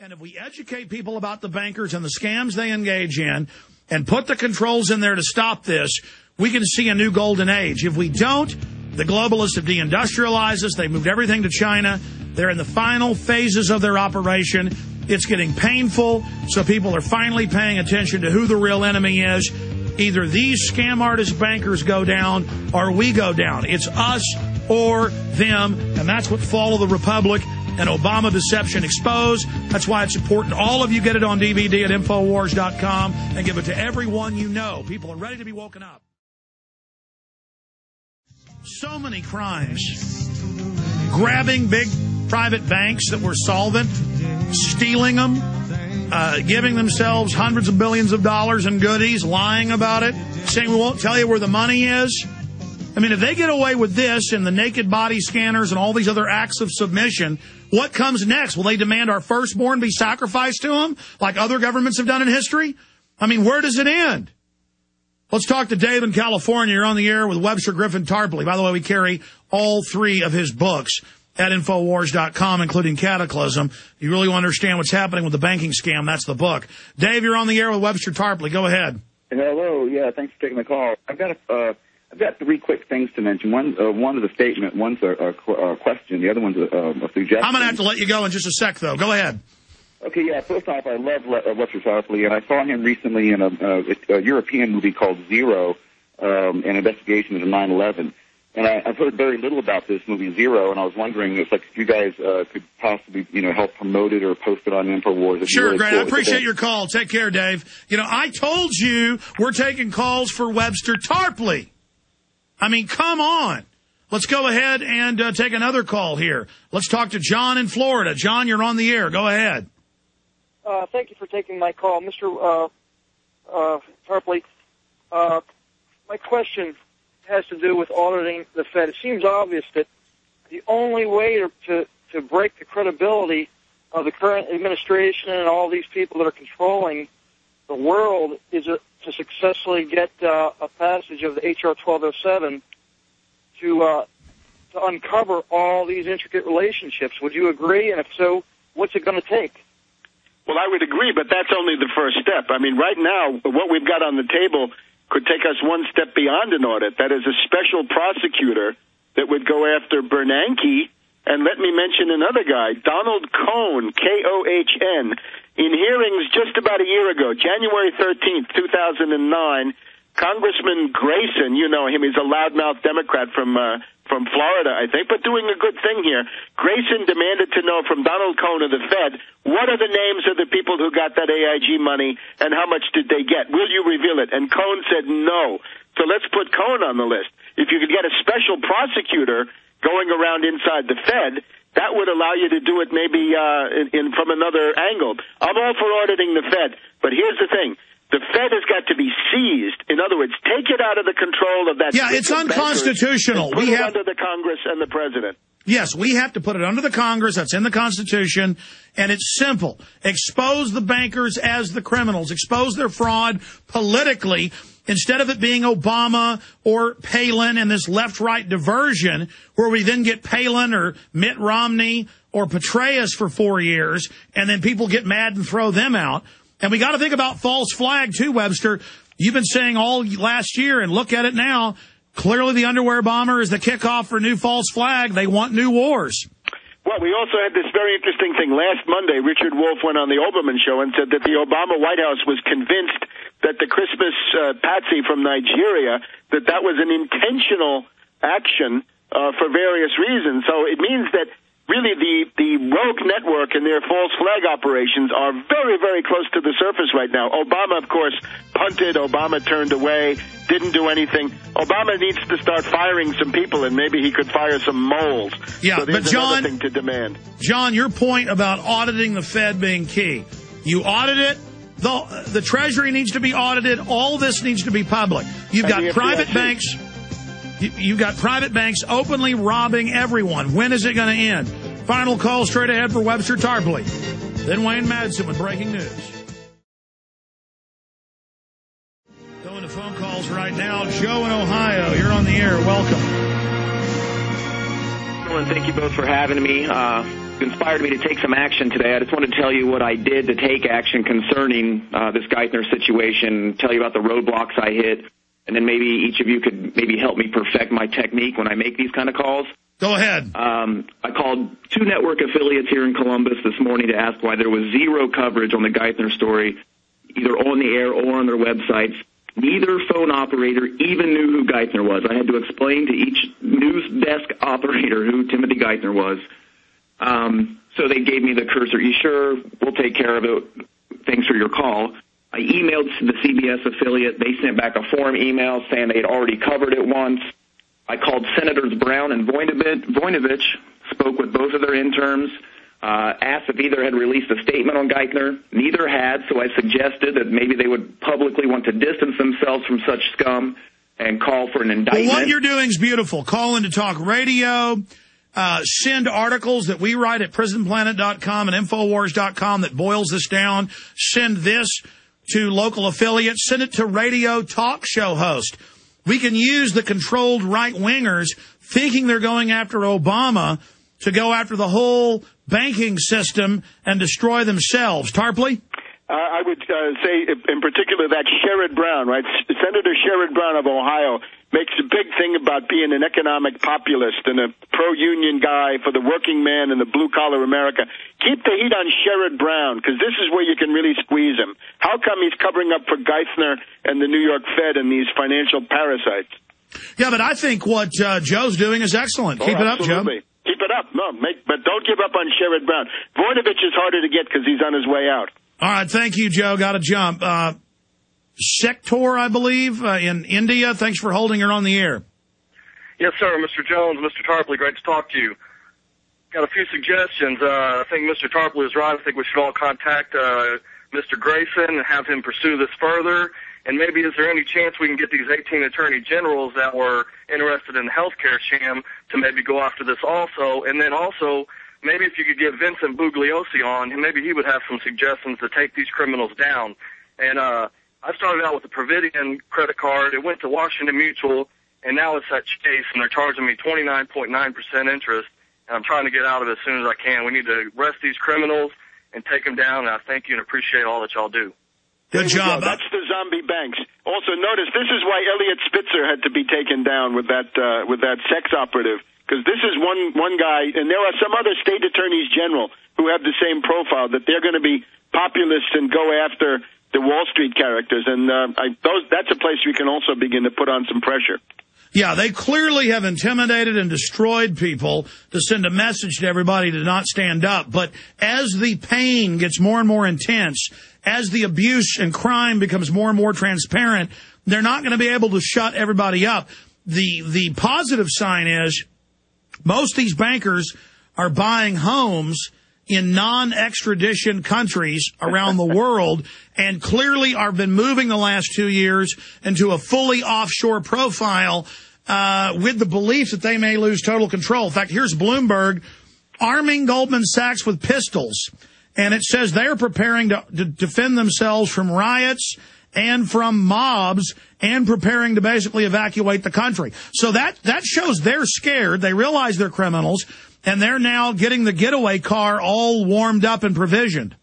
And if we educate people about the bankers and the scams they engage in and put the controls in there to stop this, we can see a new golden age. If we don't, the globalists have deindustrialized us. They moved everything to China. They're in the final phases of their operation. It's getting painful, so people are finally paying attention to who the real enemy is. Either these scam artist bankers go down or we go down. It's us or them, and that's what Fall of the Republic and Obama Deception Exposed. That's why it's important all of you get it on DVD at Infowars.com and give it to everyone you know. People are ready to be woken up. So many crimes. Grabbing big private banks that were solvent, stealing them, giving themselves hundreds of billions of dollars in goodies, lying about it, saying we won't tell you where the money is. I mean, if they get away with this and the naked body scanners and all these other acts of submission, what comes next? Will they demand our firstborn be sacrificed to them like other governments have done in history? I mean, where does it end? Let's talk to Dave in California. You're on the air with Webster Tarpley. By the way, we carry all three of his books at Infowars.com, including Cataclysm. You really want to understand what's happening with the banking scam, that's the book. Dave, you're on the air with Webster Tarpley. Go ahead. Hello. Yeah, thanks for taking the call. I've got three quick things to mention. One is a statement, one's a question, the other one's a suggestion. I'm going to have to let you go in just a sec, though. Go ahead. Okay, yeah, first off, I love Webster Tarpley, and I saw him recently in a European movie called Zero, an investigation into 9/11. And I've heard very little about this movie Zero, and I was wondering if you guys could possibly, help promote it or post it on InfoWars. Sure, really great. Cool. I appreciate your call. Take care, Dave. I told you we're taking calls for Webster Tarpley. I mean, come on. Let's go ahead and take another call here. Let's talk to John in Florida. John, you're on the air. Go ahead. Thank you for taking my call. Mr. Tarpley, my question has to do with auditing the Fed. It seems obvious that the only way to break the credibility of the current administration and all these people that are controlling the world is to successfully get a passage of the H.R. 1207 to uncover all these intricate relationships. Would you agree? And if so, what's it going to take? Well, I would agree, but that's only the first step. I mean, right now, what we've got on the table could take us one step beyond an audit. That is a special prosecutor that would go after Bernanke. And let me mention another guy, Donald Cohn, K-O-H-N. In hearings just about a year ago, January 13th, 2009, Congressman Grayson, you know him, he's a loudmouth Democrat from Florida, I think, but doing a good thing here. Grayson demanded to know from Donald Cohn of the Fed, what are the names of the people who got that AIG money and how much did they get? Will you reveal it? And Cohn said no. So let's put Cohn on the list. If you could get a special prosecutor going around inside the Fed, that would allow you to do it maybe from another angle. I'm all for auditing the Fed, but here's the thing. The Fed has got to be seized. In other words, take it out of the control of that. Yeah, it's unconstitutional. We have under the Congress and the president. Yes, we have to put it under the Congress. That's in the Constitution. And it's simple. Expose the bankers as the criminals. Expose their fraud politically instead of it being Obama or Palin and this left-right diversion where we then get Palin or Mitt Romney or Petraeus for 4 years and then people get mad and throw them out. And we got to think about false flag, too, Webster. You've been saying all last year, and look at it now. Clearly, the underwear bomber is the kickoff for new false flag. They want new wars. Well, we also had this very interesting thing. Last Monday, Richard Wolff went on the Oberman show and said that the Obama White House was convinced that the Christmas patsy from Nigeria, that was an intentional action for various reasons. So it means that really, the rogue network and their false flag operations are very, very close to the surface right now. Obama, of course, punted. Obama turned away, didn't do anything. Obama needs to start firing some people, and maybe he could fire some moles. Yeah, so but John, another thing to demand. John, your point about auditing the Fed being key. You audit it. The Treasury needs to be audited. All this needs to be public. You've got private banks. You've got private banks openly robbing everyone. When is it going to end? Final call straight ahead for Webster Tarpley. Then Wayne Madsen with breaking news. Going to phone calls right now. Joe in Ohio, you're on the air. Welcome. Well, thank you both for having me. inspired me to take some action today. I just wanted to tell you what I did to take action concerning this Geithner situation, tell you about the roadblocks I hit, and then maybe each of you could maybe help me perfect my technique when I make these kind of calls. Go ahead. I called 2 network affiliates here in Columbus this morning to ask why there was zero coverage on the Geithner story, either on the air or on their websites. Neither phone operator even knew who Geithner was. I had to explain to each news desk operator who Timothy Geithner was. So they gave me the cursor. You sure? We'll take care of it. Thanks for your call. I emailed the CBS affiliate. They sent back a form email saying they had already covered it once. I called Senators Brown and Voinovich, spoke with both of their interns, asked if either had released a statement on Geithner. Neither had, so I suggested that maybe they would publicly want to distance themselves from such scum and call for an indictment. Well, what you're doing is beautiful. Call in to talk radio. Send articles that we write at prisonplanet.com and Infowars.com that boils this down. Send this to local affiliates. Send it to radio talk show hosts. We can use the controlled right-wingers thinking they're going after Obama to go after the whole banking system and destroy themselves. Tarpley? I would say, in particular, that Sherrod Brown, right? Senator Sherrod Brown of Ohio makes a big thing about being an economic populist and a pro-union guy for the working man and the blue-collar America. Keep the heat on Sherrod Brown, because this is where you can really squeeze him. How come he's covering up for Geithner and the New York Fed and these financial parasites? Yeah, but I think what Joe's doing is excellent. Keep it up, Joe. Keep it up. No, but don't give up on Sherrod Brown. Voinovich is harder to get because he's on his way out. All right, thank you, Joe. Got to jump. Sector, I believe, in India. Thanks for holding her on the air. Yes, sir. Mr. Jones, Mr. Tarpley, great to talk to you. Got a few suggestions. I think Mr. Tarpley is right. I think we should all contact Mr. Grayson and have him pursue this further. And maybe is there any chance we can get these 18 attorney generals that were interested in the health care sham to maybe go after this also? And then also, maybe if you could get Vincent Bugliosi on, maybe he would have some suggestions to take these criminals down. And I started out with a Providian credit card. It went to Washington Mutual, and now it's at Chase, and they're charging me 29.9% interest, and I'm trying to get out of it as soon as I can. We need to arrest these criminals and take them down, and I thank you and appreciate all that y'all do. Good job. That's the zombie banks. Also, notice this is why Elliot Spitzer had to be taken down with that sex operative, because this is one guy, and there are some other state attorneys general who have the same profile, that they're going to be populists and go after the Wall Street characters, and that's a place we can also begin to put on some pressure. Yeah, they clearly have intimidated and destroyed people to send a message to everybody to not stand up. But as the pain gets more and more intense, as the abuse and crime becomes more and more transparent, they're not going to be able to shut everybody up. The positive sign is most of these bankers are buying homes in non-extradition countries around the world, and clearly have been moving the last 2 years into a fully offshore profile with the belief that they may lose total control. In fact, here's Bloomberg arming Goldman Sachs with pistols, and it says they're preparing to defend themselves from riots and from mobs and preparing to basically evacuate the country. So that shows they're scared. They realize they're criminals. And they're now getting the getaway car all warmed up and provisioned.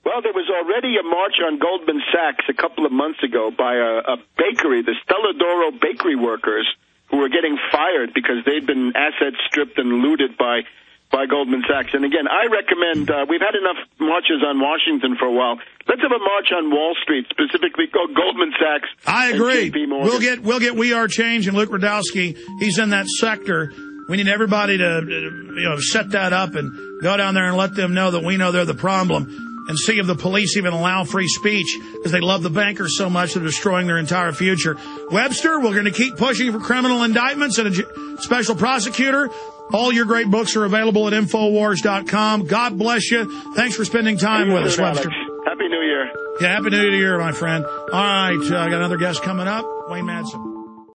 Well, there was already a march on Goldman Sachs a couple of months ago by a bakery, the Stelladoro bakery workers, who were getting fired because they'd been asset stripped and looted by Goldman Sachs. And again, I recommend, we've had enough marches on Washington for a while. Let's have a march on Wall Street, specifically Goldman Sachs. I agree. We'll get We Are Change and Luke Radowski. He's in that sector. We need everybody to set that up and go down there and let them know that we know they're the problem, and see if the police even allow free speech, because they love the bankers so much they're destroying their entire future. Webster, we're going to keep pushing for criminal indictments and a special prosecutor. All your great books are available at Infowars.com. God bless you. Thanks for spending time with us, Webster. Happy New Year. Yeah, Happy New Year, my friend. All right, I got another guest coming up, Wayne Madsen.